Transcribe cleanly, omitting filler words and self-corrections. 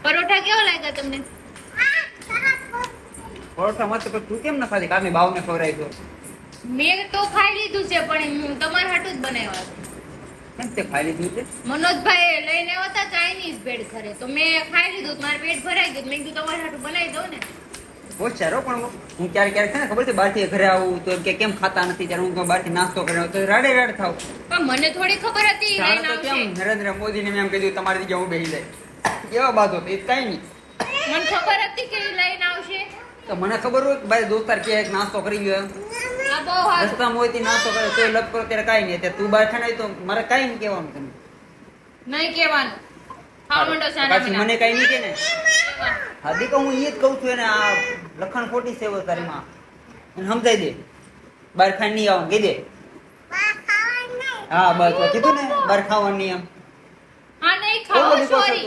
પરોઠા કેવા લાગ્યા તમને? પરોઠા મસ્ત, પણ તું કેમ ન ખાધી? કામે બાવને ખવડાવી દો. મેં તો ખાઈ લીધું છે, પણ હું તમારા હાટું જ બનાવ્યા છે. કેમ તે ખાઈ લીધું છે? મનોજભાઈ લઈને આવ્યા હતા ચાઇનીઝ ભેળ ઘરે, તો મેં ખાઈ લીધું, મારું પેટ ભરાઈ ગયું. મેં કીધું તમારા હાટું બનાવી દઉં ને. બહુ સારો, પણ હું ક્યારેક ક્યારેક છે ને ખબર છે બહારથી ઘરે આવું તો એમ કે કેમ ખાતા નથી, ત્યારે હું બહારથી નાસ્તો કર્યો તો રાડે રાડ થાવ. પણ મને થોડી ખબર હતી ઈ લઈને તો આવશે. કેમ નરેન્દ્ર મોદીને મેં એમ કીધું તમારી જગ્યાએ હું બેસી જાય, કેવા બાતો એ કઈ નહીં. મને ખબર હતી કે ઈ લઈને આવશે. તો મને ખબર હોય કે ભાઈ દોસ્તાર કે એક નાસ્તો કરી ગયો એમ, આ બહુ સારું. રસ્તામાં હોય તે નાસ્તો કરે તો લપ કરો ત્યારે કાંઈ નહીં. તું બહાર ખાને તો મારે કાંઈ નહીં કહેવાનું તમે. નહીં કહેવાનું. ખાવા માંડો સાના પાછી મને કાંઈ નહીં કે ને. હા દીકો હું એ જ કહું છું એને, આ લખણ ખોટી છે તારીમાં એને સમજાઈ દે. બહાર ખાઈ નહીં આવવાનું કહી દે. હા બસ કીધું ને બહાર ખાવાનું નહીં એમ. હા નહીં ખાઓ, સોરી.